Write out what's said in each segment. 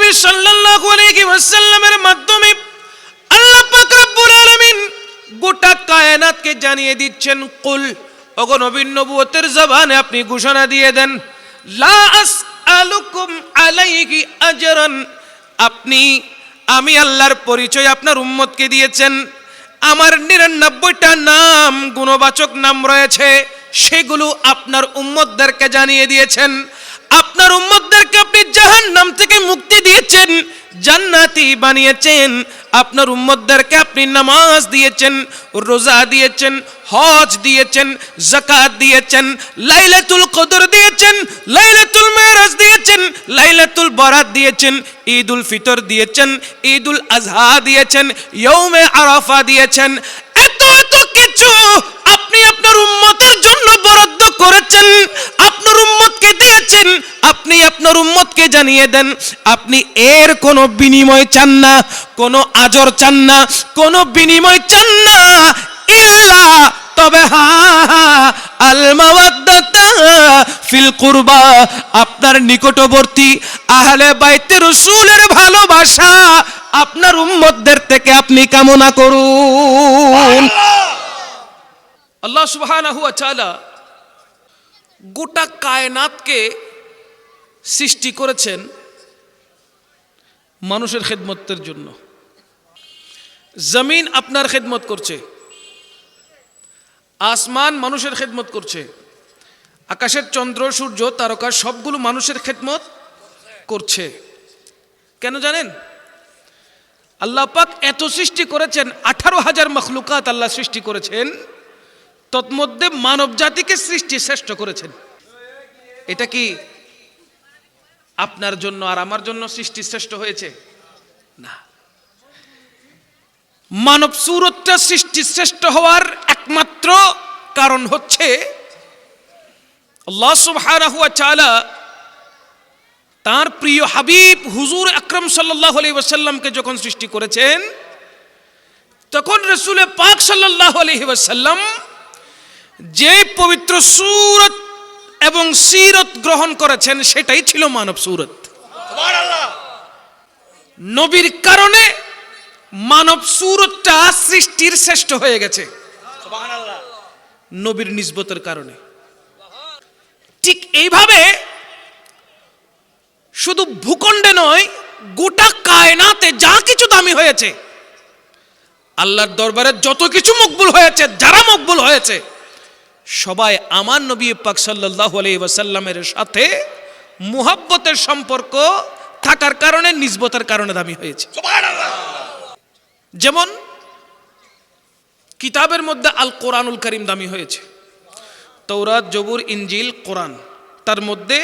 নবী সাল্লাল্লাহু আলাইহি ওয়াসাল্লামের মাধ্যমে আল্লাহ পাক রব্বুল আলামিন গোটা কায়নাতকে জানিয়ে দিচ্ছেন, কুল, ওগো নবী নবুয়তের জবানে আপনি ঘোষণা দিয়ে দেন, লা আসআলুকুম আলাইহি আজরান, আমি আল্লাহর পরিচয় আপনার উম্মতকে দিয়েছেন। আমার 99টা নাম, গুণবাচক নাম রয়েছে, সেগুলো আপনার উম্মতদেরকে জানিয়ে দিয়েছেন। আপনার উম্মতদেরকে আপনি জাহান্নাম থেকে মুক্তি দিয়েছেন, জান্নাতি বানিয়েছেন। আপনার উম্মতদেরকে আপনি নামাজ দিয়েছেন, রোজা দিয়েছেন, হজ দিয়েছেন, যাকাত দিয়েছেন, লাইলাতুল কদর দিয়েছেন, লাইলাতুল মেরাজ দিয়েছেন, লাইলাতুল বরাত দিয়েছেন, ঈদুল ফিতর দিয়েছেন, ঈদুল আজহা দিয়েছেন, ইয়ৌমে আরাফা দিয়েছেন। এত এত কিছু আপনি আপনার উম্মতের জন্য বরাদ্দ করেছেন, আপনার উম্মতকে দিয়েছেন। আপনি আপনার উম্মতকে জানিয়ে দেন, আপনি এর কোনো বিনিময় চান না, কোনো আজর চান না, কোনো বিনিময় চান না, ইল্লা তবে আল মাওয়াদ্দাতা ফিল কুরবা, আপনার নিকটবর্তী আহলে বাইতে রাসূলের ভালোবাসা আপনার উম্মতদের থেকে আপনি কামনা করুন। আল্লাহ সুবহানাহু ওয়া তাআলা গোটা কায়নাতকে সৃষ্টি করেছেন মানুষের খেদমতের জন্য। জমিন আপনার খেদমত করছে, আসমান মানুষের খেদমত করছে, আকাশের চন্দ্র সূর্য তারকা সবগুলো মানুষের খেদমত করছে। কেন জানেন? আল্লাহ পাক এত সৃষ্টি করেছেন, 18,000 মখলুকাত আল্লাহ সৃষ্টি করেছেন, তন্মধ্যে মানব জাতিকে সৃষ্টি শ্রেষ্ঠ করেছেন। এটা কি আপনার জন্য আর আমার জন্য সৃষ্টি শ্রেষ্ঠ হয়েছে? না। মানব সুরতটা সৃষ্টি শ্রেষ্ঠ হওয়ার একমাত্র কারণ হচ্ছে আল্লাহ সুবহানাহু ওয়া তাআলা তার প্রিয় হাবিব হুজুর আকরাম সাল্লাল্লাহু আলাইহি ওয়াসাল্লামকে যখন সৃষ্টি করেছেন, তখন রাসূল পাক সাল্লাল্লাহু আলাইহি ওয়াসাল্লাম যে পবিত্র সূরত এবং সিরত গ্রহণ করেছেন, সেটাই ছিল মানব সূরত। সুবহানাল্লাহ। নবীর কারণে মানব সূরতটা সৃষ্টির শ্রেষ্ঠ হয়ে গেছে, সুবহানাল্লাহ, নবীর নিসবতের কারণে। ঠিক এইভাবে শুধু ভূখণ্ডে নয়, গোটা কায়নাতে যা কিছু দামি হয়েছে, আল্লাহর দরবারে যত কিছু মকবুল হয়েছে, যারা মকবুল হয়েছে, সবাই আমার নবী পাক সাল্লাল্লাহু আলাইহি ওয়াসাল্লামের সাথে মুহাব্বতের সম্পর্ক থাকার কারণে, নিসবতের কারণে দামি হয়েছে। সুবহানাল্লাহ। যেমন কিতাবের মধ্যে আল কোরআনুল কারীম দামি হয়েছে, তৌরাত, জবুর, ইনজিল, কোরআন, তার মধ্যে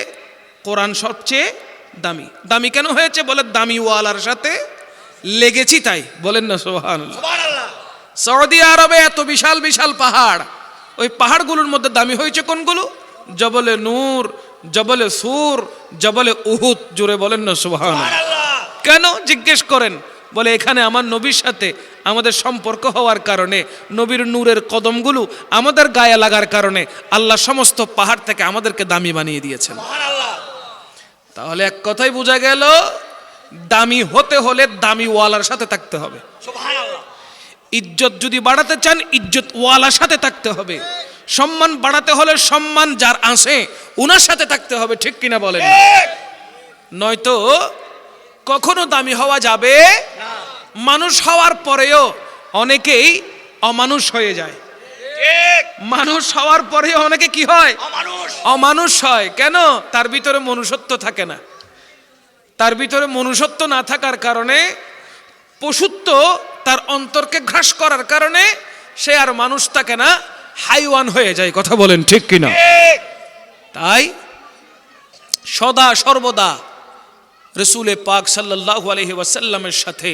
কোরআন সবচেয়ে দামি। দামি কেন হয়েছে? বলে দামি ওয়ালার সাথে লেগেছি তাই। বলেন না সুবহানাল্লাহ। সৌদি আরবে এত বিশাল বিশাল পাহাড়, ওই পাহাড়গুলোর মধ্যে দামি হয়েছে কোনগুলো? জবলে নূর, জবলে সুর, জবলে উহুদ। জোরে বলেন না সুবহানাল্লাহ। কেন জিজ্ঞেস করেন? বলে এখানে আমার নবীর সাথে আমাদের সম্পর্ক হওয়ার কারণে, নবীর নূরের কদমগুলো আমাদের গায়ে লাগার কারণে আল্লাহ সমস্ত পাহাড় থেকে আমাদেরকে দামি বানিয়ে দিয়েছেন। তাহলে এক কথাই বোঝা গেল, দামি হতে হলে দামি ওয়ালার সাথে থাকতে হবে। ইজ্জত যদি বাড়াতে চান, ইজ্জত ওয়ালার সাথে থাকতে হবে। সম্মান বাড়াতে হলে সম্মান যার আছে ওনার সাথে থাকতে হবে। ঠিক কিনা বলেন? নয়তো কখনো দামি হওয়া যাবে না। মানুষ হওয়ার পরেও অনেকেই অমানুষ হয়ে যায়। মানুষ হওয়ার পরেও অনেকে কি হয়? অমানুষ হয়। কেন? তার ভিতরে মনুষ্যত্ব থাকে না। তার ভিতরে মনুষ্যত্ব না থাকার কারণে, পশুত্ব তার অন্তরকে গ্রাস করার কারণে সে আর মানুষ থাকে না, হাইওয়ান হয়ে যায়। কথা বলেন ঠিক কিনা? তাই সদা সর্বদা রাসূল পাক সাল্লাল্লাহু আলাইহি ওয়াসাল্লামের সাথে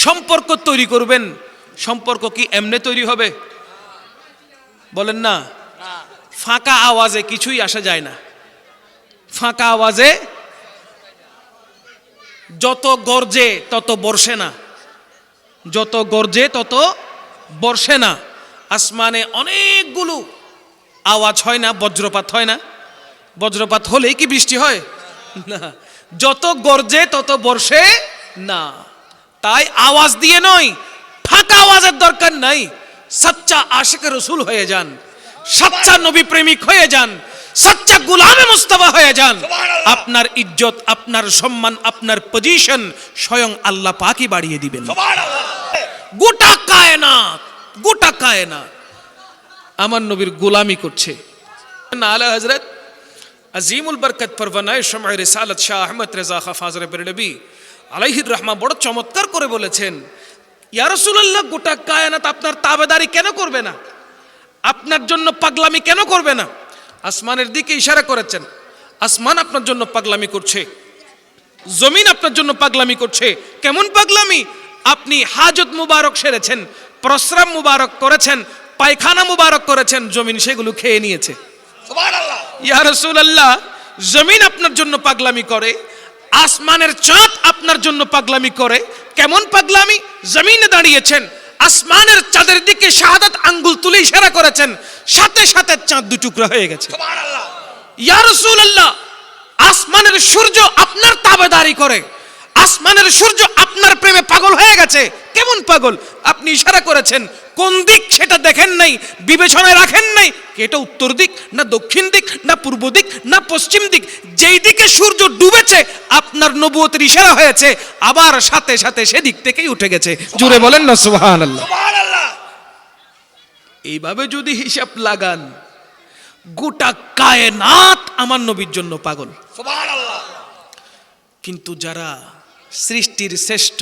সম্পর্ক তৈরি করবেন। সম্পর্ক কি এমনি তৈরি হবে? বলেন না। ফাঁকা আওয়াজে কিছুই আসা যায় না। ফাঁকা আওয়াজে যত গর্জে তত বর্ষে না, যত গর্জে তত বর্ষে না। আসমানে অনেকগুলো আওয়াজ হয় না, বজ্রপাত হয় না? বজ্রপাত হলেই কি বৃষ্টি হয়? না। যত গর্জে তত বর্ষে না। তাই আওয়াজ দিয়ে নয়, ফাঁকা আওয়াজের দরকার নাই। সচ্চা আশিকে রসুল হয়ে যান, সচ্চা নবী প্রেমিক হয়ে যান, সচ্চা গুলামে মুস্তাফা হয়ে যান। আপনার ইজ্জত, আপনার সম্মান, আপনার পজিশন স্বয়ং আল্লাহ পাকই বাড়িয়ে দিবেন। গোটা কায়নাত আমার নবীর গোলামি করছে। আলা হযরত আজিমুল বরকত পরওয়ানায়ে শামঈ রিসালাত শাহ আহমদ রেজা খাঁ ফাজরে বেরলভী আলাইহির রহমা বড় চমৎকার করে বলেছেন, ইয়া রাসূলুল্লাহ, গোটা কায়নাত আপনার তাবেদারি কেন করবে না? আপনার জন্য পাগলামি কেন করবে না? আসমানের দিকে ইশারা করেছেন, আসমান আপনার জন্য পাগলামি করছে, জমিন আপনার জন্য পাগলামি করছে। কেমন পাগলামি? আপনি হাজত মুবারক সেরেছেন, প্রস্রাব মুবারক করেছেন, পায়খানা মুবারক করেছেন, জমিন সেগুলো খেয়ে নিয়েছে। সুবহানাল্লাহ। ইয়া রাসূলুল্লাহ, জমিন আপনার জন্য পাগলামি করে, আসমানের চাঁদ আপনার জন্য পাগলামি করে। কেমন পাগলামি? জমিনে দাঁড়িয়েছেন, আসমানের চাঁদের দিকে শাহাদাত আঙ্গুল তুলে ইশারা করেছেন, সাথে সাথে চাঁদ দুই টুকরা হয়ে গেছে। সুবহানাল্লাহ। ইয়া রাসূলুল্লাহ, আসমানের সূর্য আপনার তাবেদারি করে, আসমানের সূর্য আপনার প্রেমে পাগল হয়ে গেছে। কেমন পাগল? আপনি ইশারা করেছেন, কোন দিক সেটা দেখেন নাই, বিবেচনায় রাখেন নাই, এটা উত্তর দিক না দক্ষিণ দিক না পূর্ব দিক না পশ্চিম দিক, যেই দিকে সূর্য ডুবেছে আপনার নবুয়তের ইশারা হয়েছে, আবার সাথে সাথে সেদিক থেকেই উঠে গেছে। জুড়ে বলেন না সুবহানাল্লাহ। এইভাবে যদি হিসাব লাগান, গোটা কায়নাত আমার নবীর জন্য পাগল। সুবহানাল্লাহ। কিন্তু যারা সৃষ্টির শ্রেষ্ঠ,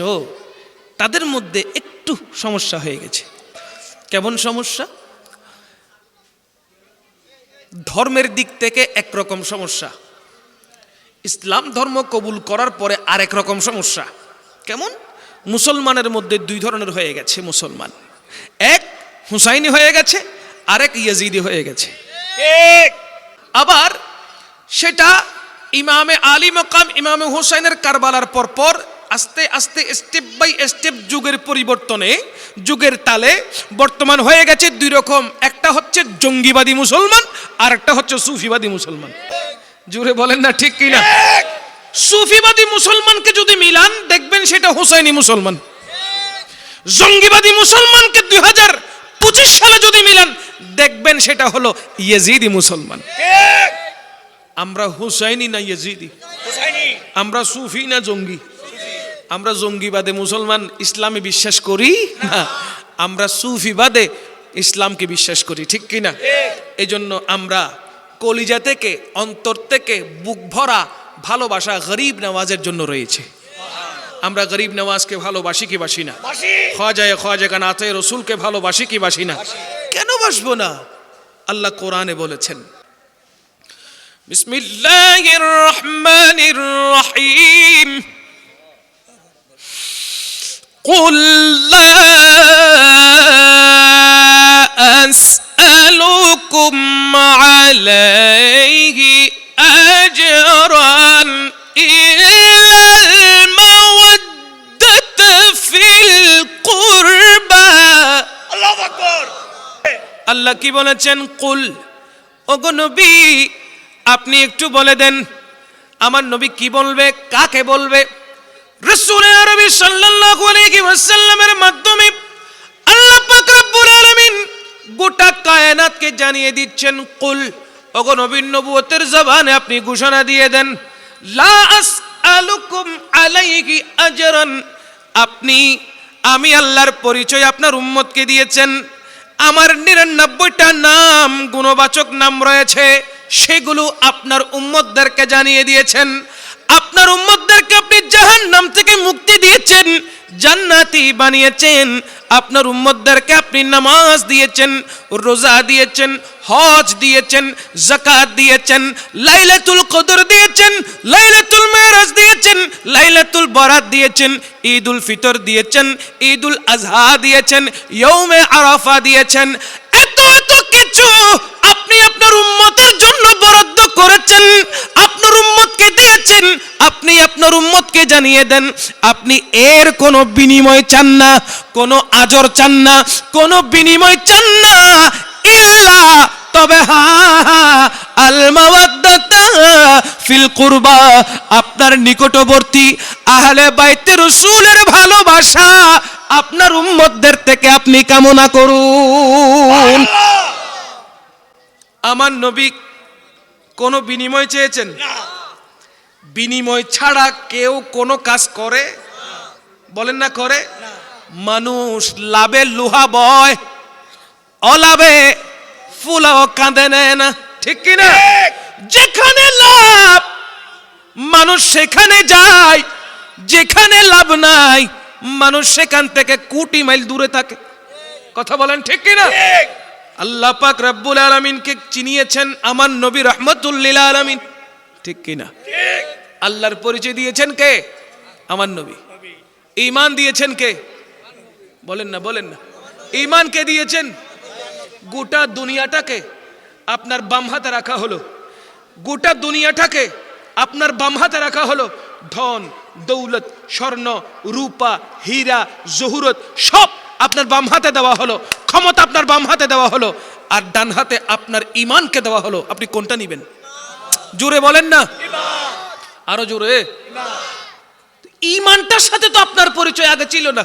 তাদের মধ্যে একটু সমস্যা হয়ে গেছে। কেমন সমস্যা? ধর্মের দিক থেকে একরকম সমস্যা, ইসলাম ধর্ম কবুল করার পরে আরেক রকম সমস্যা। কেমন? মুসলমানের মধ্যে দুই ধরনের হয়ে গেছে মুসলমান, এক হুসাইনি হয়ে গেছে, আরেক ইয়াজিদি হয়ে গেছে। আবার সেটা ইমামে আলী মাকাম ইমামে হুসাইনের কারবালার পরপর আস্তে আস্তে স্টেপ বাই স্টেপ যুগের পরিবর্তনে, যুগের তালে বর্তমান হয়ে গেছে দুই রকম। একটা হচ্ছে জঙ্গিবাদী মুসলমান, আর একটা হচ্ছে সুফিবাদী মুসলমান। জুড়ে বলেন না ঠিক কিনা? সুফিবাদী মুসলমানকে যদি মিলান, দেখবেন সেটা হুসাইনি মুসলমান। জঙ্গিবাদী মুসলমানকে 2025 সালে যদি মিলান, দেখবেন সেটা হলো ইয়াজিদি মুসলমান। আমরা হুসাইনি না ইয়াজিদি? আমরা সুফি না জঙ্গি? আমরা জঙ্গিবাদে মুসলমান, ইসলামে বিশ্বাস করি না, আমরা সুফিবাদে ইসলামকে বিশ্বাস করি। ঠিক কিনা? এই জন্য আমরা কলিজা থেকে, অন্তর থেকে বুক ভরা ভালোবাসা গরিব নওয়াজের জন্য রয়েছে। আমরা গরিব নওয়াজকে ভালোবাসি কি বাসি না? খ্বাজা কানাতে রসুলকে ভালোবাসি কি বাসি না? কেন বাসবো না? আল্লাহ কোরআনে বলেছেন, বিসমিল্লাহির রহমানির রহিম, قل لا أسألكم عليه أجرا إلا المودة في القربى। الله أكبر। আল্লাহ কি বলেছেন? কুল, ওগো নবী, আপনি একটু বলে দেন। আমার নবী কি বলবে? কাকে বলবে? রাসূল আরবি সাল্লাল্লাহু আলাইহি ওয়াসাল্লামের মাধ্যমে আল্লাহ পাক রব্বুল আলামিন গোটা কায়নাতকে জানিয়ে দিচ্ছেন, কুল, ওগো নবীর নবুয়তের জবানে আপনি ঘোষণা দিয়ে দেন, লা আসআলুকুম আলাইহি আজরান। আমি আল্লাহর পরিচয় আপনার উম্মতকে দিয়েছেন। আমার 99টা নাম, গুণবাচক নাম রয়েছে, সেগুলো আপনার উম্মতদেরকে জানিয়ে দিয়েছেন। আপনার উম্মতদেরকে আপনি জাহান্নাম থেকে মুক্তি দিয়েছেন, জান্নাতি বানিয়েছেন। আপনার উম্মতদেরকে আপনি নামাজ দিয়েছেন, রোজা দিয়েছেন, হজ দিয়েছেন, যাকাত দিয়েছেন, লাইলাতুল কদর দিয়েছেন, লাইলাতুল মেরাজ দিয়েছেন, লাইলাতুল বরাত দিয়েছেন, ঈদুল ফিতর দিয়েছেন, ঈদুল আজহা দিয়েছেন, ইয়ৌমে আরাফা দিয়েছেন। এত এত কিছু আপনি আপনার উম্মতের জন্য বরাদ্দ করেছেন, আপনার উম্মতকে দিয়েছেন। আপনি আপনার উম্মতকে জানিয়ে দেন, আপনি এর কোনো বিনিময় চান না, কোনো আজর চান না, কোনো বিনিময় চান না, ইল্লা তবে হ্যাঁ আল মাওয়াদ্দাতা ফিল কুরবা, আপনার নিকটবর্তী আহলে বাইতে রাসূলের ভালোবাসা আপনার উম্মতদের থেকে আপনি কামনা করুন। আমার নবী কোনো বিনিময় চেয়েছেন? বিনিময় ছাড়া কেউ কোনো কাজ করে? বলেন না করে? মানুষ লাভে লোহা বয়, অলাভে ফুলাও কাঁদে নেয় না, ঠিক কিনা? যেখানে লাভ মানুষ সেখানে যায়, যেখানে লাভ নাই মানুষ সেখান থেকে কোটি মাইল দূরে থাকে। কথা বলেন ঠিক কিনা? আল্লাহ পাক রব্বুল আলামিনকে চিনিয়েছেন আমার নবী রাহমাতুল লিল আলামিন, ঠিক কিনা? আল্লাহর পরিচয় দিয়েছেন কে? আমার নবী। ঈমান দিয়েছেন কে? বলেন না, বলেন না। ঈমান কে দিয়েছেন? গোটা দুনিয়াটাকে আপনার বাম হাতে রাখা হলো, গোটা দুনিয়াটাকে আপনার বাম হাতে রাখা হলো। ধন দৌলত, স্বর্ণ রূপা হীরা জহুরত সব আপনার বাম হাতে দেওয়া হলো, ক্ষমতা আপনার বাম হাতে দেওয়া হলো, আর ডান হাতে আপনার ঈমানকে দেওয়া হলো। আপনি কোনটা নেবেন? জোরে বলেন না, আরো জোরে। ঈমানটার সাথে তো আপনার পরিচয় আগে ছিল না।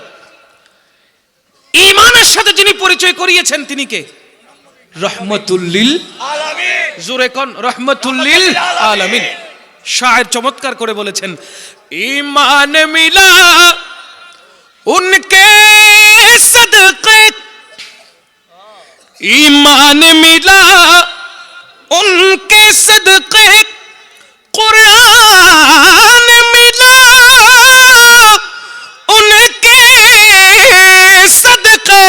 ঈমানের সাথে যিনি পরিচয় করিয়েছেন তিনি কে? রহমতুল লিল আলামিন। জোরে কোন রহমতুল লিল আলামিন। শায়ের চমৎকার করে বলেছেন, ঈমান মিলা উনকে সদকে, ईमान मिला उनके सदके, कुरान मिला उनके सदके,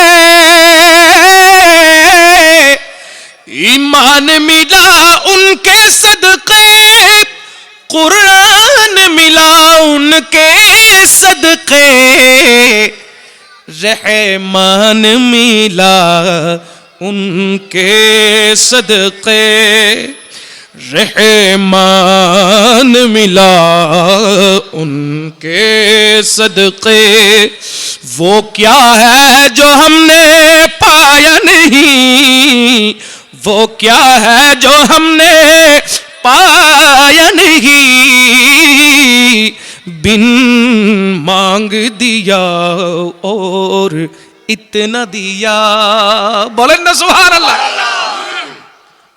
ईमान मिला उनके सदके, कुरान मिला उनके सदके, रहमान मिला उनके सदके, रहमान मिला उनके सदके। वो क्या है जो हमने पाया नहीं, वो क्या है जो हमने पाया नहीं, बिन मांग दिया और इतना दिया। बोलें ना सुभान अल्लाह।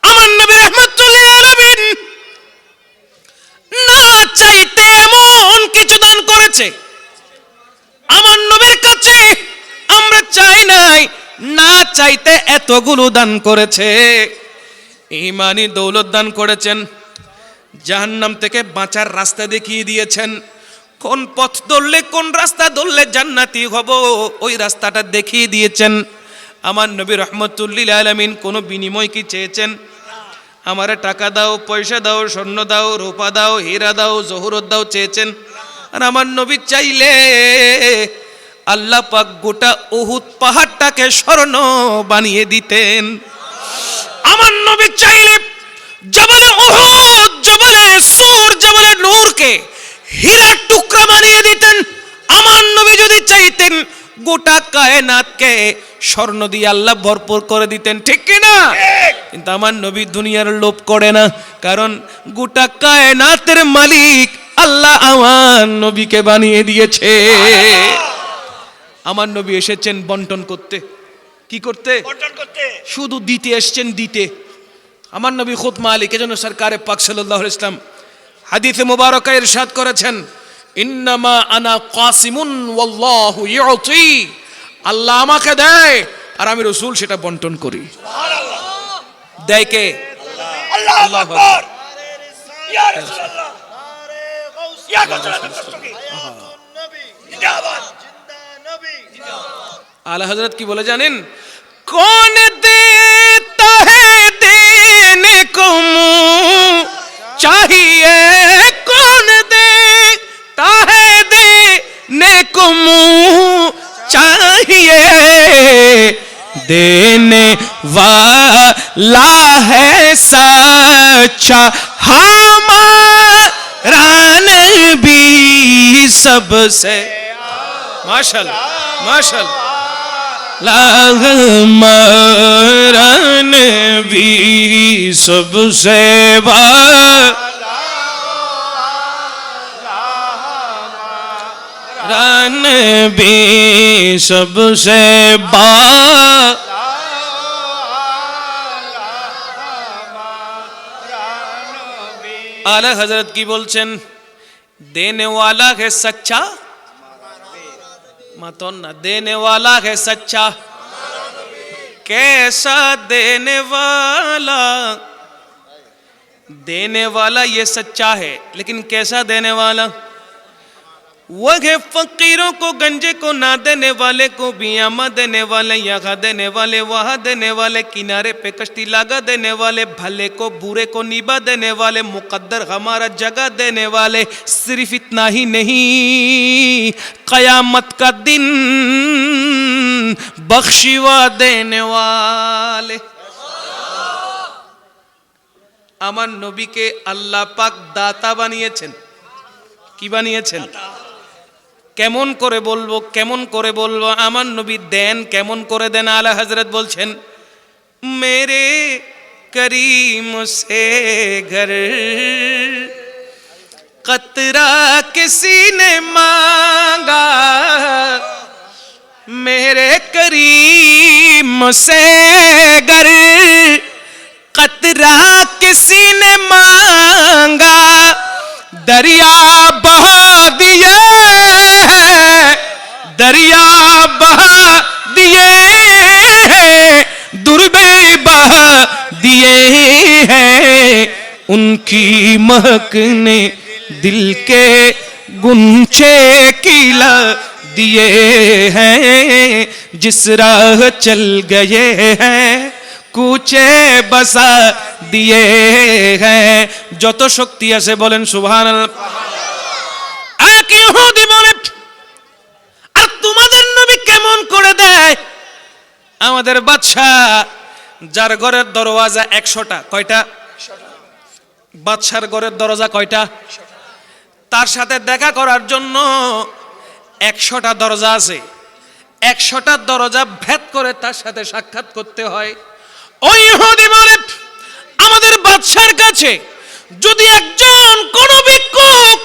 আমার নবী রাহমাতুল লিল আলামিন না চাইতে এমন কিছু দান করেছে। আমার নবীর কাছে আমরা চাই নাই, না চাইতে এতগুলো দান করেছে। ঈমানি দৌলত দান করেছেন, জাহান্নাম থেকে বাঁচার রাস্তা দেখিয়ে দিয়েছেন। কোন পথ ধরলে, কোন রাস্তা ধরলে জান্নাতি হব ওই রাস্তাটা দেখিয়ে দিয়েছেন। আমার নবী রাহমাতুল লিল আলামিন কোনো বিনিময় কি চেয়েছেন? আমারে টাকা দাও, পয়সা দাও, স্বর্ণ দাও, রূপা দাও, হীরা দাও, জহুরত দাও চেয়েছেন? আর আমার নবী চাইলে আল্লাহ পাক গোটা উহুদ পাহাড়টাকে স্বর্ণ বানিয়ে দিতেন। আমার নবী চাইলে জবলে উহুদ, জবলে সূর, জবলে নূরকে হীরার টুকরা বানিয়ে দিতেন। আমার নবী যদি চাইতেন গোটা কায়নাতকে স্বর্ণ দিয়ে আল্লাহ ভরপুর করে দিতেন, ঠিক কিনা? কিন্তু আমার নবী দুনিয়ার লোভ করে না, কারণ গোটা কায়নাতের মালিক আল্লাহ আমার নবীকে বানিয়ে দিয়েছে। আমার নবী এসেছেন বন্টন করতে। কি করতে? বন্টন করতে। শুধু দিতে এসেছেন, দিতে। আমার নবী খুদ মালিক। এজন্য সরকারে পাক সাল্লাল্লাহু আলাইহি ওয়াসাল্লাম হাদিসে মুবারাকা ইরশাদ করেছেন, ইন্নামা আনা কাসিমুন ওয়াল্লাহু ইউতি। আল্লাহ আমাকে দেয় আর আমি রাসূল সেটা বন্টন করি। সুবহানাল্লাহ। দেয় কে? আল্লাহ। আল্লাহু আকবার। ইয়া রাসূলুল্লাহ, নারে গাউস, ইয়া গাউসুল হায়াতুন নবী, জিন্দাবাদ, জিন্দা নবী, জিন্দাবাদ। আলা হযরত কি বলে জানেন? কোন দেতা है देने को चाहिए, कौन देता है देने को चाहिए, देने वाला है सच्चा हमारा नबी सबसे। माशाल्लाह, माशाल्लाह। हमारा नबी सबसे नबी सबसे आला हजरत की बोलছেন देने वाला है सच्चा मतन ना देने वाला है सच्चा कैसा देने वाला ये सच्चा है लेकिन कैसा देने वाला वो है फकीरों को गंजे को ना देने वाले को बियामा देने वाले यहाँ देने वाले वहाँ देने वाले किनारे पे कश्ती लगा देने वाले भले को बुरे को निभा देने वाले मुकद्दर हमारा जगह देने वाले सिर्फ इतना ही नहीं कयामत का दिन बख्शिवा देने वाले আমার নবীকে আল্লাহ পাক দাতা বানিয়েছেন কি বানিয়েছেন কেমন করে বলবো আমার নবী দেন কেমন করে দেন আলা হযরত বলছেন मेरे करीम से घर कतरा किसी ने मांगा मेरे करीम से घर कतरा किसी ने मांगा दरिया बहा दिए दुर्बे बहा दिए हैं उनकी महक ने दिल के गुंचे खिला दिए हैं जिस राह चल गए हैं कुचे बसा दिए हैं যত শক্তি আছে বলেন সুবহানাল্লাহ এক ইহুদি বলে আর তোমাদের নবী কেমন করে দেয় আমাদের বাদশা যার ঘরের দরওয়াজা 100টা কয়টা বাদশার ঘরের দরজা কয়টা তার সাথে দেখা করার জন্য 100টা দরজা আছে 100টা দরজা ভেদ করে তার সাথে সাক্ষাৎ করতে হয় ওই ইহুদি বলে আমাদের বাদশার কাছে যদি একজন কোন ভিক্ষুক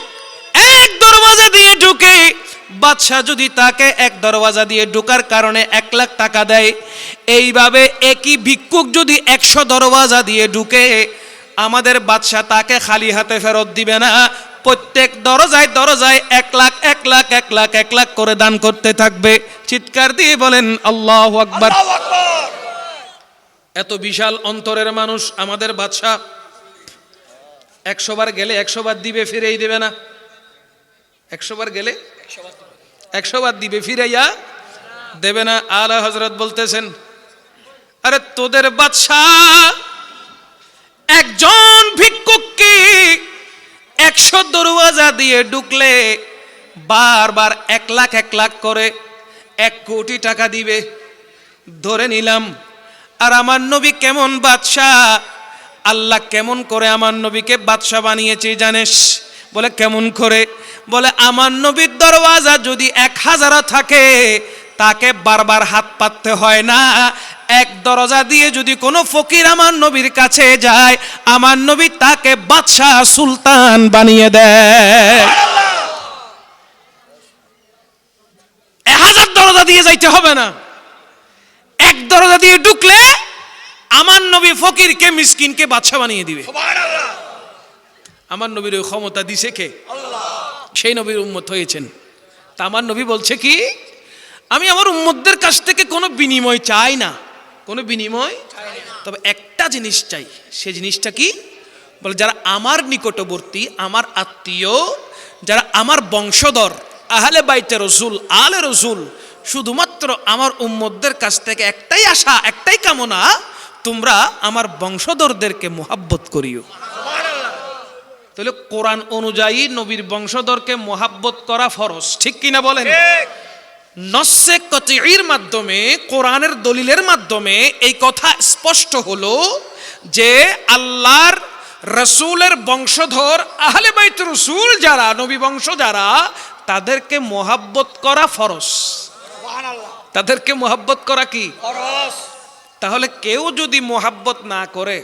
এক দরওয়াজা দিয়ে ঢুকে বাদশা যদি তাকে এক দরওয়াজা দিয়ে ঢোকার কারণে 1 লাখ টাকা দেয় এইভাবে একই ভিক্ষুক যদি 100 দরওয়াজা দিয়ে ঢুকে আমাদের বাদশা তাকে খালি হাতে ফেরত দিবে না প্রত্যেক দরজায় 1 লাখ 1 লাখ 1 লাখ 1 লাখ করে দান করতে থাকবে চিৎকার দিয়ে বলেন আল্লাহু আকবার এত বিশাল অন্তরের মানুষ আমাদের বাদশা 100 বার গেলে 100 বার দিবে ফিরেই দেবে না 100 বার গেলে 100 বার দিবে ফিরাইয়া দেবে না আলা হযরত বলতেছেন আরে তোদের বাদশা একজন ভিক্ষুককে 100 দরওয়াজা দিয়ে ঢুকলে বারবার 1 লাখ 1 লাখ করে 1 কোটি টাকা দিবে ধরে নিলাম আর আমার নবী কেমন বাদশা আল্লাহ কেমন করে আমার নবীকে বাদশা বানিয়েছে জানিস বলে কেমন করে বলে আমার নবীর দরওয়াজা যদি 1000 থাকে তাকে বারবার হাত পাততে হয় না এক দরজা দিয়ে যদি কোনো ফকির আমার নবীর কাছে যায় আমার নবী তাকে বাদশা সুলতান বানিয়ে দেয় 1000 দরজা দিয়ে যাইতে হবে না এক দরজা দিয়ে ঢুকলে আমার নবী ফকিরকে মিসকিনকে বাদশা বানিয়ে দিবে সুবহানাল্লাহ আমার নবীর ওই ক্ষমতা দিছে কে আল্লাহ সেই নবীর উম্মত হয়েছেন তা আমার নবী বলছে কি আমি আমার উম্মতদের কাছ থেকে কোনো বিনিময় চাই না কোনো বিনিময় চাই না তবে একটা জিনিস চাই সেই জিনিসটা কি বলে যারা আমার নিকটবর্তী আমার আত্মীয় যারা আমার বংশধর আহলে বাইতে রাসূল আলে রাসূল শুধুমাত্র আমার উম্মতদের কাছ থেকে একটাই আশা একটাই কামনা তোমরা আমার বংশধরদেরকে মুহাব্বত করিও সুবহানাল্লাহ তাহলে কোরআন অনুযায়ী নবীর বংশধরকে মুহাব্বত করা ফরজ ঠিক কি না বলেন ঠিক নসে কতঈর মাধ্যমে কোরআনের দলিলের মাধ্যমে এই কথা স্পষ্ট হলো যে আল্লাহর রাসূলের বংশধর আহলে বাইত রাসূল যারা নবী বংশ যারা তাদেরকে মুহাব্বত করা ফরজ সুবহানাল্লাহ তাদেরকে মোহাব্বত করা কি তাহলে কেউ যদি মোহাব্বত না করে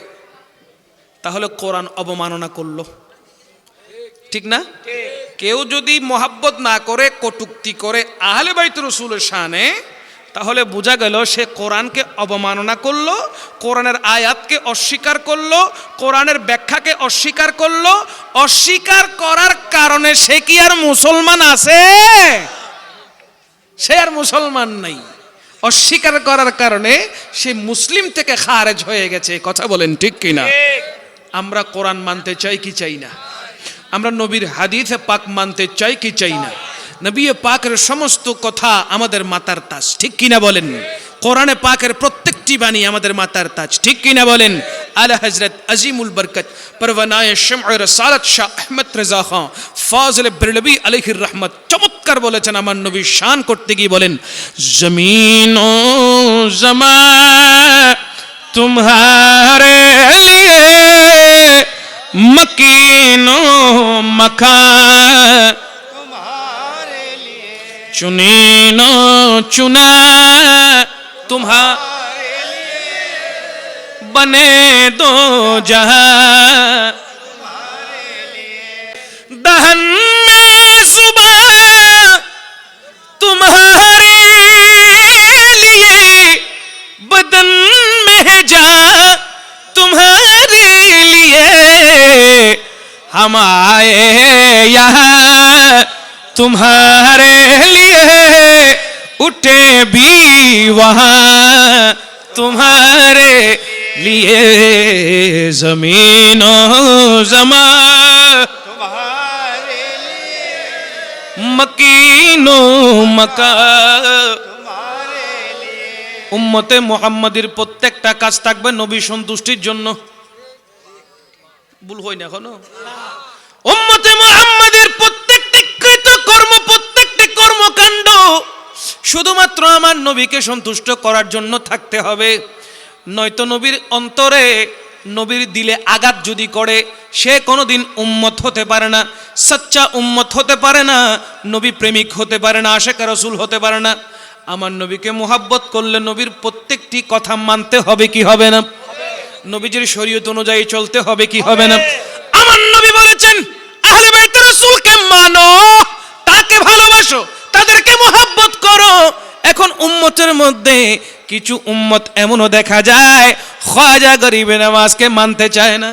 তাহলে কোরআন অবমাননা করলো, ঠিক না? কেউ যদি মোহাব্বত না করে, কটূক্তি করে আহলে বাইত রাসূলের শানে, তাহলে বোঝা গেল সে কোরআনকে অবমাননা করলো, কোরআনের আয়াতকে অস্বীকার করলো, কোরআনের ব্যাখ্যাকে অস্বীকার করলো। অস্বীকার করার কারণে সে কি আর মুসলমান আছে? সে আর মুসলমান নাই। অস্বীকার করার কারণে সে মুসলিম থেকে খারেজ হয়ে গেছে। কথা বলেন ঠিক কিনা? আমরা কোরআন মানতে চাই কি চাই না? আমরা নবীর হাদিসে পাক মানতে চাই কি চাই না? নবী পাকের সমস্ত কথা আমাদের মাথার তাজ, ঠিক কিনা বলেন? কোরআনে পাকের প্রত্যেকটি বাণী আমাদের মাথার তাজ, ঠিক কিনা বলেন? আলা হযরত আজিমুল বরকত পরওয়ানায়ে শামঈ রাসালাত শাহ আহমদ রেজা খান ফাজিল বেরলভী আলাইহির রহমত চমৎকার বলেছেন আমার নবীর শান করতে গিয়ে বলেন, জমিন ও জমা तुम्हारे लिए मकीनो मकान तुम्हारे लिए चुनीनो चुना तुम्हारे लिए बने दो जहां तुम्हारे लिए दहन में सुबह तुम्हारे लिए बदन जा तुम्हारे लिए हम आए यहाँ तुम्हारे लिए उठे भी वहाँ तुम्हारे लिए जमीनो जमा तुम्हारे लिए मकीनो मका উম্মতে মুহাম্মাদির প্রত্যেকটা কাজ থাকবে নবী সন্তুষ্টির জন্য। ভুল হয় না এখনো? উম্মতে মুহাম্মাদের প্রত্যেকটি কৃতকর্ম, প্রত্যেকটি কর্মকাণ্ড শুধুমাত্র আমার নবীকে সন্তুষ্ট করার জন্য থাকতে হবে। নয়তো নবীর অন্তরে, নবীর দিলে আঘাত যদি করে, সে কোনোদিন উম্মত হতে পারে না, সচ্চা উম্মত হতে পারে না, নবী প্রেমিক হতে পারে না, আশিক রাসূল হতে পারে না। আমার নবীকে মোহাব্বত করলে নবীর প্রত্যেকটি কথা মানতে হবে কি হবে না? নবীজির শরীয়ত অনুযায়ী চলতে হবে কি হবে না? আমার নবী বলেছেন, আহলে বাইত রাসূলকে মানো, তাকে ভালোবাসো, তাদেরকে মোহাব্বত করো। এখন উম্মতের মধ্যে কিছু উম্মত এমনও দেখা যায় খাজা গরিবে নওয়াজকে মানতে চায় না।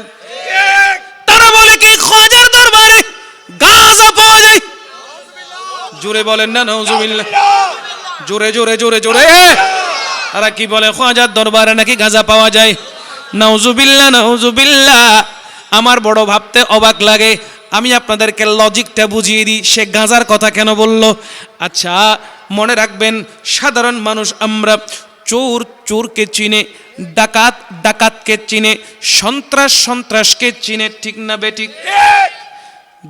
তারা বলে কি খাজার দরবারে গাঁজা পাওয়া যায়? জোরে বলেন না নাউজুবিল্লাহ। জোরে জোরে জোরে জোরে। তারা কি বলে খাজার দরবারে নাকি গাঁজা পাওয়া যায়? নাউজুবিল্লাহ নাউজুবিল্লাহ। আমার বড় ভাবতে অবাক লাগে। আমি আপনাদেরকে লজিকটা বুঝিয়ে দিই, সে গাঁজার কথা কেন বলল। আচ্ছা মনে রাখবেন, সাধারণ মানুষ আমরা চোর চোরকে চিনে, ডাকাত ডাকাতকে চিনে, সন্ত্রাস সন্ত্রাসকে চিনে, ঠিক না বেঠিক?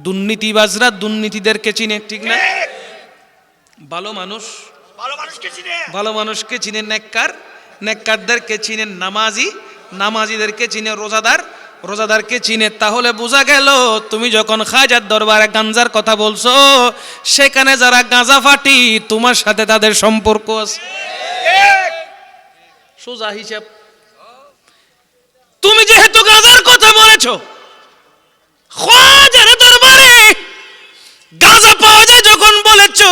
দুর্নীতিবাজরা দুর্নীতিদেরকে চিনে, ঠিক না? ভালো মানুষ ভালো মানুষকে চিনে, নেককার নেককারদেরকে চিনে, নামাজি নামাজিদেরকে চিনে, রোজাদার রোজাদারকে চিনে। তাহলে বোঝা গেল তুমি যখন খাজার দরবারে গাঞ্জার কথা বলছো, সেখানে যারা গাঁজা ফাটি তোমার সাথে তাদের সম্পর্ক আছে। সোজা হিসাব। তুমি যেহেতু গাঁজার কথা বলেছো, খাজার দরবারে গাঁজা পাওয়া যায় যখন বলেছো,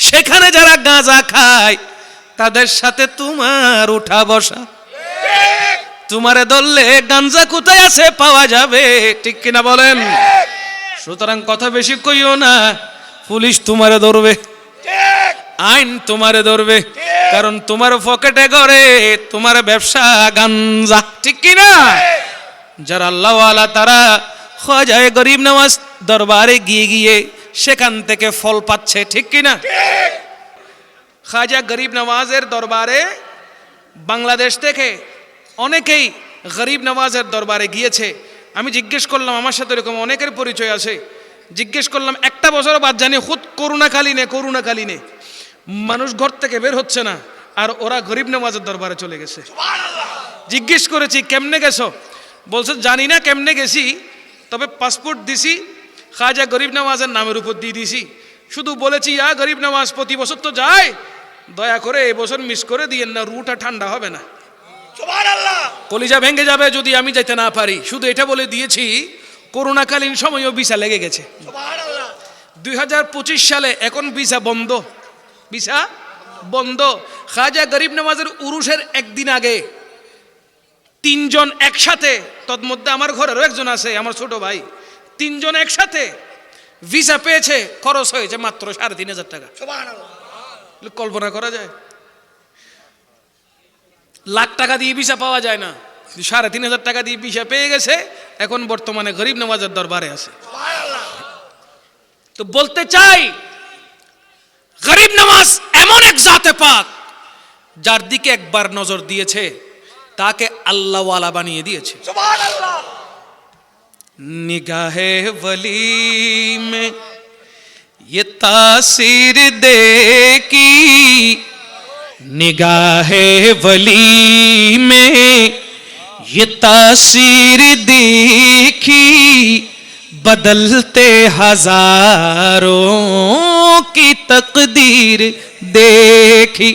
সেখানে যারা গাঁজা খায় তাদের সাথে তোমার উঠা বসা। তোমারে ধরলে গাঞ্জা কোথায় আছে পাওয়া যাবে, ঠিক কিনা বলেন? সুতরাং কথা বেশি কইও না, পুলিশ তোমারে ধরবে, আইন তোমারে ধরবে, কারণ তোমার পকেটে করে তোমার ব্যবসা গাঞ্জা, ঠিক কিনা? যারা আল্লাহওয়ালা তারা খাজা গরিব নওয়াজ দরবারে গিয়ে গিয়ে সেখান থেকে ফল পাচ্ছে, ঠিক কিনা? খাজা গরিব নওয়াজের দরবারে বাংলাদেশ থেকে অনেকেই গরিব নওয়াজের দরবারে গিয়েছে। আমি জিজ্ঞেস করলাম, আমার সাথে এরকম অনেকের পরিচয় আছে, জিজ্ঞেস করলাম একটা বছর বাদ জানি খুদ করোনাকালীনে মানুষ ঘর থেকে বের হচ্ছে না, আর ওরা গরিব নওয়াজের দরবারে চলে গেছে। জিজ্ঞেস করেছি কেমনে গেছো? বলছে জানি না কেমনে গেছি, তবে পাসপোর্ট দিছি, খাজা গরিব নওয়াজের নামের উপর দিয়ে দিছি, শুধু বলেছি ইয়া গরিব নওয়াজ প্রতি বছর তো যায়, দয়া করে এবছর মিস করে দিয়েন না, রুটা ঠান্ডা হবে না, সুবহানাল্লাহ। কলিজা ভেঙে যাবে যদি আমি যাইতে না পারি। শুধু এটা বলে দিয়েছি, করোনাকালীন সময়ও ভিসা লেগে গেছে। সুবহানাল্লাহ। 2025 সালে এখন ভিসা বন্ধ, ভিসা বন্ধ। খাজা গরিব নওয়াজের উরুসের একদিন আগে 3 জন একসাথে, তন্মধ্যে আমার ঘরেরও একজন আছে, আমার ছোট ভাই, 3 জন একসাথে ভিসা পেয়েছে, খরচ হয়েছে মাত্র 3,500 টাকা। সুবহানাল্লাহ। কল্পনা করা যায়? লাখ টাকা দিয়ে ভিসা পাওয়া যায় না, 3,500 টাকা দিয়ে ভিসা পেয়ে গেছে, এখন বর্তমানে গরিব নওয়াজের দরবারে আছে। সুবহানাল্লাহ। তো বলতে চাই, গরিব নওয়াজ এমন এক জাতে পাক যার দিকে একবার নজর দিয়েছে তাকে আল্লাহ ওয়ালা বানিয়ে দিয়েছে। সুবহানাল্লাহ। निगाहे वली में ये तासीर देखी, निगाहे वली में ये तासीर देखी, बदलते हजारों की तकदीर देखी।